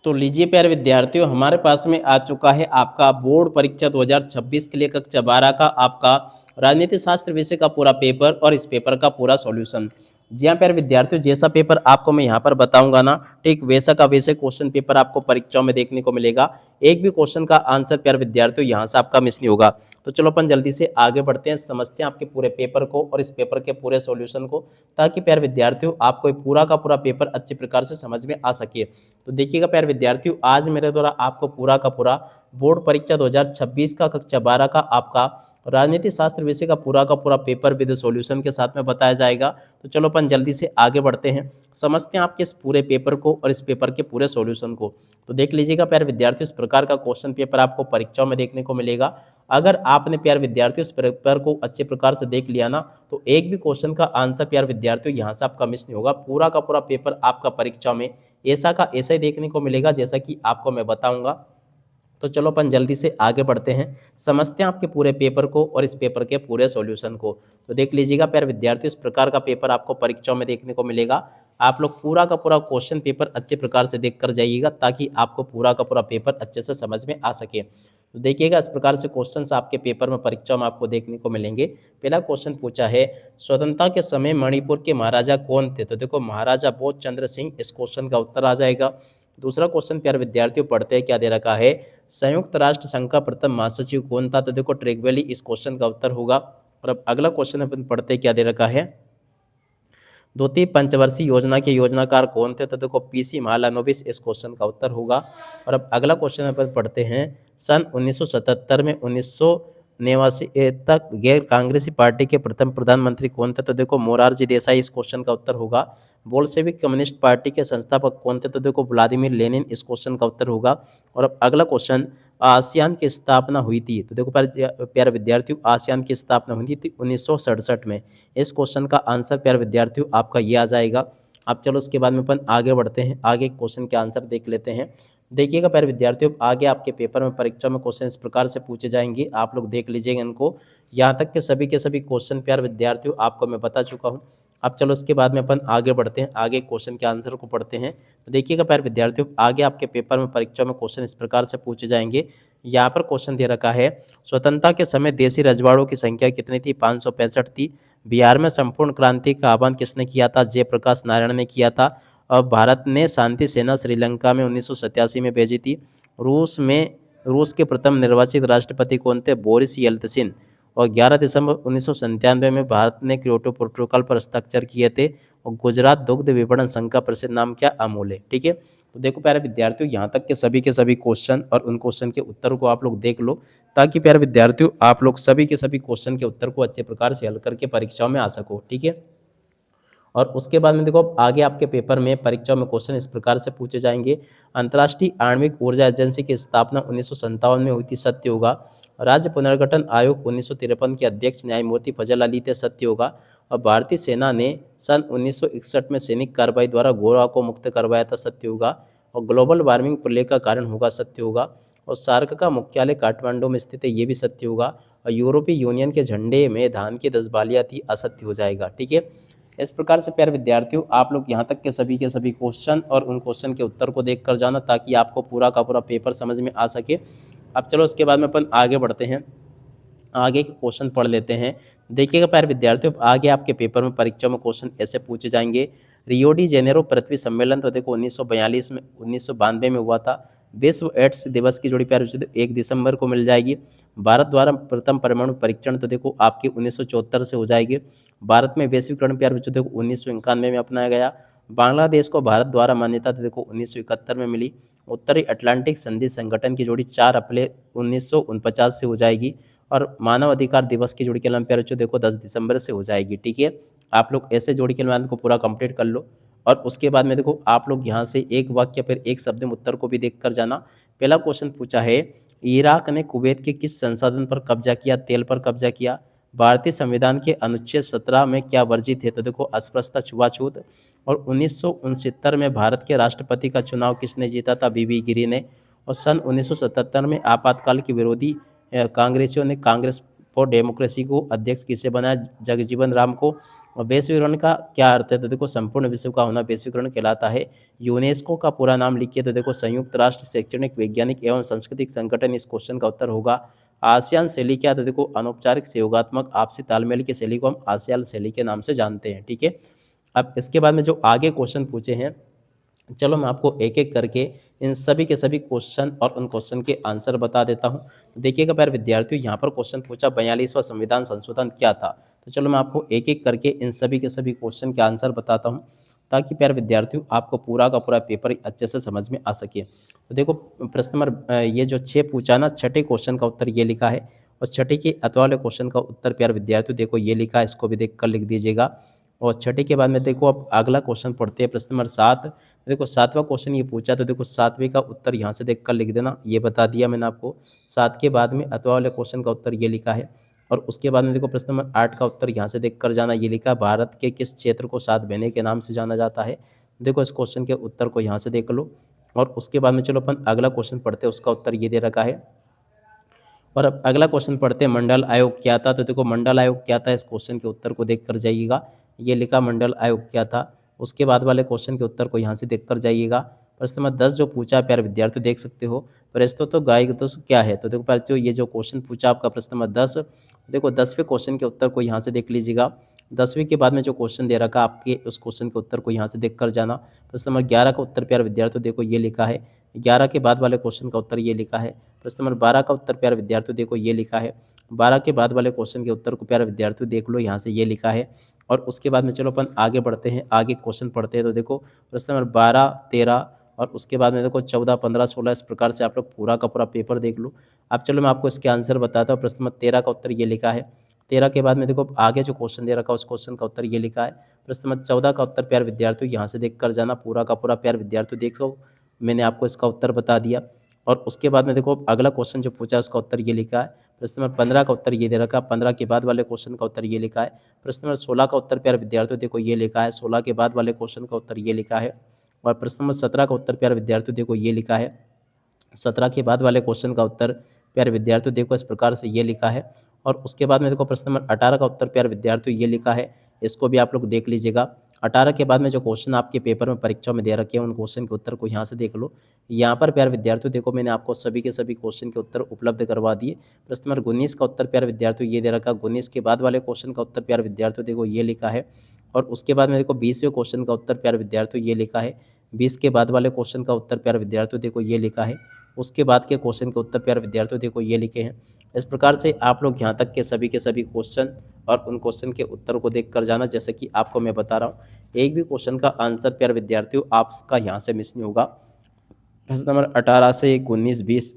तो लीजिए प्यारे विद्यार्थियों, हमारे पास में आ चुका है आपका बोर्ड परीक्षा 2026 के लिए कक्षा 12 का आपका राजनीति शास्त्र विषय का पूरा पेपर और इस पेपर का पूरा सॉल्यूशन। जी हाँ प्यारे विद्यार्थियों, जैसा पेपर आपको मैं यहाँ पर बताऊंगा ना, ठीक वैसा का वैसे क्वेश्चन पेपर आपको परीक्षाओं में देखने को मिलेगा। एक भी क्वेश्चन का आंसर प्यारे विद्यार्थियों यहाँ से आपका मिस नहीं होगा। तो चलो अपन जल्दी से आगे बढ़ते हैं, समझते हैं आपके पूरे पेपर को और इस पेपर के पूरे सॉल्यूशन को, ताकि प्यारे विद्यार्थियों आपको ये पूरा का पूरा पेपर अच्छे प्रकार से समझ में आ सके। तो देखिएगा प्यारे विद्यार्थियों, आज मेरे द्वारा आपको पूरा का पूरा बोर्ड परीक्षा 2026 का कक्षा 12 का आपका राजनीति शास्त्र विषय का पूरा पेपर विद सॉल्यूशन के साथ में बताया जाएगा। तो चलो अपन जल्दी से आगे बढ़ते हैं, समझते हैं आपके इस पूरे पेपर को और इस पेपर के पूरे सॉल्यूशन को। तो देख लीजिएगा प्यारे विद्यार्थियों, इस प्रकार का क्वेश्चन पेपर आपको परीक्षाओं में देखने को मिलेगा। अगर आपने प्यारे विद्यार्थियों इस पेपर को अच्छे प्रकार से देख लिया ना, तो एक भी क्वेश्चन का आंसर प्यारे विद्यार्थियों यहाँ से आपका मिस नहीं होगा। पूरा का पूरा पेपर आपका परीक्षा में ऐसा का ऐसा ही देखने को मिलेगा जैसा कि आपको मैं बताऊंगा। तो चलो अपन जल्दी से आगे बढ़ते हैं, समझते हैं आपके पूरे पेपर को और इस पेपर के पूरे सॉल्यूशन को। तो देख लीजिएगा प्यारे विद्यार्थियों, इस प्रकार का पेपर आपको परीक्षाओं में देखने को मिलेगा। आप लोग पूरा का पूरा क्वेश्चन पेपर अच्छे प्रकार से देख कर जाइएगा, ताकि आपको पूरा का पूरा पेपर अच्छे से समझ में आ सके। तो देखिएगा इस प्रकार से क्वेश्चंस आपके पेपर में परीक्षा में आपको देखने को मिलेंगे। पहला क्वेश्चन पूछा है, स्वतंत्रता के समय मणिपुर के महाराजा कौन थे? तो देखो महाराजा बोध चंद्र सिंह, इस क्वेश्चन का उत्तर आ जाएगा। दूसरा क्वेश्चन प्यारे विद्यार्थियों पढ़ते हैं, क्या दे रखा है, संयुक्त राष्ट्र संघ का प्रथम महासचिव कौन था? तो देखो ट्रेगवेली इस क्वेश्चन का उत्तर होगा। और अब अगला क्वेश्चन अपन पढ़ते हैं, क्या दे रखा है, द्वितीय पंचवर्षीय योजना के योजनाकार कौन थे? तो देखो पीसी महालनोबिस इस क्वेश्चन का उत्तर होगा। और अब अगला क्वेश्चन अपन पढ़ते हैं, सन 1977 में 1989 तक गैर कांग्रेसी पार्टी के प्रथम प्रधानमंत्री कौन थे? तो देखो मोरारजी देसाई इस क्वेश्चन का उत्तर होगा। बोल्शेविक कम्युनिस्ट पार्टी के संस्थापक कौन थे? तो देखो व्लादिमीर लेनिन इस क्वेश्चन का उत्तर होगा। और अब अगला क्वेश्चन, आसियान की स्थापना हुई थी? तो देखो प्यारे विद्यार्थियों, आसियान की स्थापना हुई थी 1967 में। इस क्वेश्चन का आंसर प्यारे विद्यार्थियों आपका ये आ जाएगा। अब चलो उसके बाद में अपन आगे बढ़ते हैं, आगे क्वेश्चन के आंसर देख लेते हैं। देखिएगा प्यारे विद्यार्थियों, आगे आपके पेपर में परीक्षा में क्वेश्चन इस प्रकार से पूछे जाएंगे, आप लोग देख लीजिएगा इनको। यहाँ तक के सभी क्वेश्चन प्यारे विद्यार्थियों आपको मैं बता चुका हूँ। अब चलो उसके बाद में अपन आगे बढ़ते हैं, आगे क्वेश्चन के आंसर को पढ़ते हैं। तो देखिएगा प्यारे विद्यार्थियों, आगे आपके पेपर में परीक्षा में क्वेश्चन इस प्रकार से पूछे जाएंगे। यहाँ पर क्वेश्चन दे रखा है, स्वतंत्रता के समय देसी रजवाड़ों की संख्या कितनी थी? 565 थी। बिहार में संपूर्ण क्रांति का आह्वान किसने किया था? जयप्रकाश नारायण ने किया था। और भारत ने शांति सेना श्रीलंका में 1987 में भेजी थी। रूस के प्रथम निर्वाचित राष्ट्रपति कौन थे? Boris Yeltsin. और 11 दिसंबर 1997 में भारत ने क्योटो प्रोटोकॉल पर हस्ताक्षर किए थे। और गुजरात दुग्ध विपणन संघ का प्रसिद्ध नाम क्या? अमूल है। ठीक है, तो देखो प्यारे विद्यार्थियों, यहाँ तक के सभी क्वेश्चन और उन क्वेश्चन के उत्तर को आप लोग देख लो, ताकि प्यारे विद्यार्थियों आप लोग सभी के सभी क्वेश्चन के उत्तर को अच्छे प्रकार से हल करके परीक्षाओं में आ सको। ठीक है, और उसके बाद में देखो आगे आपके पेपर में परीक्षा में क्वेश्चन इस प्रकार से पूछे जाएंगे, अंतर्राष्ट्रीय आणविक ऊर्जा एजेंसी की स्थापना 1957 में हुई थी, सत्य होगा। राज्य पुनर्गठन आयोग 1953 के अध्यक्ष न्यायमूर्ति फजल अली थे, सत्य होगा। और भारतीय सेना ने सन 1961 में सैनिक कार्रवाई द्वारा गोवा को मुक्त करवाया था, सत्य होगा। और ग्लोबल वार्मिंग प्रलय का कारण होगा, सत्य होगा। और सार्क का मुख्यालय काठमांडू में स्थित है, ये भी सत्य होगा। और यूरोपीय यूनियन के झंडे में धान की 10 बालियाँ थी, असत्य हो जाएगा। ठीक है, इस प्रकार से प्यारे विद्यार्थियों आप लोग यहाँ तक के सभी क्वेश्चन और उन क्वेश्चन के उत्तर को देख कर जाना, ताकि आपको पूरा का पूरा पेपर समझ में आ सके। अब चलो उसके बाद में अपन आगे बढ़ते हैं, आगे के क्वेश्चन पढ़ लेते हैं। देखिएगा प्यारे विद्यार्थियों, आगे आपके पेपर में परीक्षा में क्वेश्चन ऐसे पूछे जाएंगे, रियो डी जेनेरो पृथ्वी सम्मेलन तो देखो 1992 में हुआ था। विश्व एड्स दिवस की जोड़ी प्यारे विद्यार्थियों 1 दिसंबर को मिल जाएगी। भारत द्वारा प्रथम परमाणु परीक्षण तो देखो आपकी 1974 से हो जाएगी। भारत में वैश्वीकरण प्यारे विद्यार्थियों देखो 1991 में अपनाया गया। बांग्लादेश को भारत द्वारा मान्यता तो देखो 1971 में मिली। उत्तरी अटलांटिक संधि संगठन की जोड़ी 4 अप्रैल 1949 से हो जाएगी। और मानव अधिकार दिवस की जोड़ी के नाम प्यारे बच्चों देखो 10 दिसंबर से हो जाएगी। ठीक है, आप लोग ऐसे जोड़ी के नाम को पूरा कंप्लीट कर लो। और उसके बाद में देखो आप लोग यहाँ से एक वाक्य फिर एक शब्द में उत्तर को भी देख कर जाना। पहला क्वेश्चन पूछा है, इराक ने कुवैत के किस संसाधन पर कब्जा किया? तेल पर कब्जा किया। भारतीय संविधान के अनुच्छेद 17 में क्या वर्जित है? तो देखो अस्पृश्यता, छुआछूत। और 1969 में भारत के राष्ट्रपति का चुनाव किसने जीता था? बीबी गिरी ने। और सन 1977 में आपातकाल के विरोधी कांग्रेसियों ने कांग्रेस फॉर डेमोक्रेसी को अध्यक्ष किसे बनाया? जगजीवन राम को। और वैश्वीकरण का क्या अर्थ है? तो देखो संपूर्ण विश्व का होना वैश्वीकरण कहलाता है। यूनेस्को का पूरा नाम लिखिए तो देखो संयुक्त राष्ट्र शैक्षणिक वैज्ञानिक एवं सांस्कृतिक संगठन। इस क्वेश्चन का उत्तर होगा आसियान शैली। क्या? तो देखो अनौपचारिक सहयोगात्मक आपसी तालमेल की शैली को हम आसियान शैली के नाम से जानते हैं। ठीक है, अब इसके बाद में जो आगे क्वेश्चन पूछे हैं, चलो मैं आपको एक एक करके इन सभी के सभी क्वेश्चन और उन क्वेश्चन के आंसर बता देता हूं। तो देखिएगा प्यारे विद्यार्थियों, यहाँ पर क्वेश्चन पूछा 42वां संविधान संशोधन क्या था। तो चलो मैं आपको एक एक करके इन सभी के सभी क्वेश्चन के आंसर बताता हूँ, ताकि प्यारे विद्यार्थियों आपको पूरा का पूरा पेपर अच्छे से समझ में आ सके। तो देखो प्रश्न नंबर ये जो 6 पूछा ना, छठे क्वेश्चन का उत्तर ये लिखा है। और छठे के अथवा वाले क्वेश्चन का उत्तर प्यारे विद्यार्थियों देखो ये लिखा है, इसको भी देख कर लिख दीजिएगा। और छठे के बाद में देखो अब अगला क्वेश्चन पढ़ते हैं, प्रश्न नंबर 7। देखो 7वां क्वेश्चन ये पूछा, तो देखो 7वें का उत्तर यहाँ से देखकर लिख देना, ये बता दिया मैंने आपको। 7 के बाद में अथवा वाले क्वेश्चन का उत्तर ये लिखा है। और उसके बाद में देखो प्रश्न नंबर 8 का उत्तर यहाँ से देख कर जाना, ये लिखा भारत के किस क्षेत्र को 7 महीने के नाम से जाना जाता है। देखो इस क्वेश्चन के उत्तर को यहाँ से देख लो। और उसके बाद में चलो अपन अगला क्वेश्चन पढ़ते हैं, उसका उत्तर ये दे रखा है। और अब अगला क्वेश्चन पढ़ते हैं, मंडल आयोग क्या था। तो देखो मंडल आयोग क्या था, इस क्वेश्चन के उत्तर को देख कर जाइएगा। ये लिखा मंडल आयोग क्या था। उसके बाद वाले क्वेश्चन के उत्तर को यहाँ से देख कर जाइएगा। प्रश्न नंबर 10 जो पूछा है प्यारे विद्यार्थी देख सकते हो, प्रस्तुत तो गाय तो क्या है। तो देखो प्यारे जो ये जो क्वेश्चन पूछा आपका प्रश्न नंबर 10, देखो 10वें क्वेश्चन के उत्तर को यहाँ से देख लीजिएगा। 10वीं के बाद में जो क्वेश्चन दे रखा आपके, उस क्वेश्चन के उत्तर को यहाँ से देख कर जाना। प्रश्न नंबर 11 का उत्तर प्यारे विद्यार्थी देखो ये लिखा है। 11 के बाद वाले क्वेश्चन का उत्तर ये लिखा है। प्रश्न नंबर 12 का उत्तर प्यारे विद्यार्थियों देखो ये लिखा है। 12 के बाद वाले क्वेश्चन के उत्तर को प्यारे विद्यार्थियों देख लो, यहाँ से ये लिखा है। और उसके बाद में चलो अपन आगे बढ़ते हैं, आगे क्वेश्चन पढ़ते हैं। तो देखो प्रश्न नंबर 12, 13 और उसके बाद में देखो 14, 15, 16, इस प्रकार से आप लोग पूरा का पूरा पेपर देख लो। अब चलो मैं आपको इसके आंसर बताता हूँ। प्रश्न नंबर 13 का उत्तर ये लिखा है। 13 के बाद में देखो आगे जो क्वेश्चन दे रखा है, उस क्वेश्चन का उत्तर ये लिखा है। प्रश्न नंबर 14 का उत्तर प्यारे विद्यार्थियों यहाँ से देख कर जाना, पूरा का पूरा प्यारे विद्यार्थियों देख लो, मैंने आपको इसका उत्तर बता दिया। और उसके बाद में देखो अगला क्वेश्चन जो पूछा है उसका उत्तर ये लिखा है। प्रश्न नंबर 15 का उत्तर ये दे रखा है। 15 के बाद वाले क्वेश्चन का उत्तर ये लिखा है। प्रश्न नंबर 16 का उत्तर प्यारे विद्यार्थियों देखो ये लिखा है। 16 के बाद वाले क्वेश्चन का उत्तर ये लिखा है। और प्रश्न नंबर 17 का उत्तर प्यारे विद्यार्थियों देखो ये लिखा है। 17 के बाद वाले क्वेश्चन का उत्तर प्यारे विद्यार्थियों देखो इस प्रकार से ये लिखा है। और उसके बाद में देखो प्रश्न नंबर 18 का उत्तर प्यारे विद्यार्थियों ये लिखा है, इसको भी आप लोग देख लीजिएगा। 18 के बाद में जो क्वेश्चन आपके पेपर में परीक्षा में दे रखे हैं, उन क्वेश्चन के उत्तर को यहाँ से देख लो। यहाँ पर प्यारे विद्यार्थियों देखो मैंने आपको सभी के सभी क्वेश्चन के उत्तर उपलब्ध करवा दिए। प्रश्न नंबर 19 का उत्तर प्यारे विद्यार्थियों ये दे रखा है। 19 के बाद वाले क्वेश्चन का उत्तर प्यारे विद्यार्थियों देखो ये लिखा है। और उसके बाद में देखो 20वें क्वेश्चन का उत्तर प्यारे विद्यार्थियों ये लिखा है। 20 के बाद वाले क्वेश्चन का उत्तर प्यारे विद्यार्थियों देखो ये लिखा है। उसके बाद के क्वेश्चन के उत्तर प्यारे विद्यार्थियों देखो ये लिखे हैं। इस प्रकार से आप लोग यहाँ तक के सभी क्वेश्चन और उन क्वेश्चन के उत्तर को देख कर जाना, जैसे कि आपको मैं बता रहा हूँ। एक भी क्वेश्चन का आंसर प्यारे विद्यार्थियों आपका यहाँ से मिस नहीं होगा। प्रश्न नंबर 18 से 19, 20,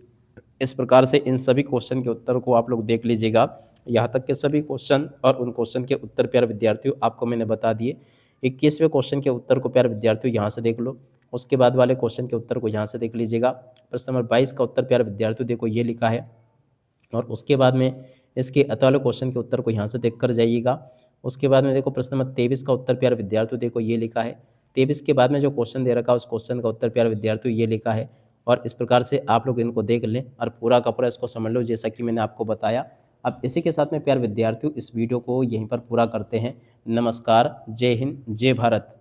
इस प्रकार से इन सभी क्वेश्चन के उत्तर को आप लोग देख लीजिएगा। यहाँ तक के सभी क्वेश्चन और उन क्वेश्चन के उत्तर प्यारे विद्यार्थियों आपको मैंने बता दिए। 21वें क्वेश्चन के उत्तर को प्यारे विद्यार्थियों यहाँ से देख लो। उसके बाद वाले क्वेश्चन के उत्तर को यहाँ से देख लीजिएगा। प्रश्न नंबर 22 का उत्तर प्यारे विद्यार्थियों देखो ये लिखा है। और उसके बाद में इसके अतः वाले क्वेश्चन के उत्तर को यहाँ से देख कर जाइएगा। उसके बाद में देखो प्रश्न नंबर 23 का उत्तर प्यारे विद्यार्थियों देखो ये लिखा है। 23 के बाद में जो क्वेश्चन दे रखा है, उस क्वेश्चन का उत्तर प्यारे विद्यार्थियों ये लिखा है। और इस प्रकार से आप लोग इनको देख लें और पूरा का पूरा इसको समझ लो, जैसा कि मैंने आपको बताया। अब इसी के साथ में प्यारे विद्यार्थियों इस वीडियो को यहीं पर पूरा करते हैं। नमस्कार, जय हिंद, जय भारत।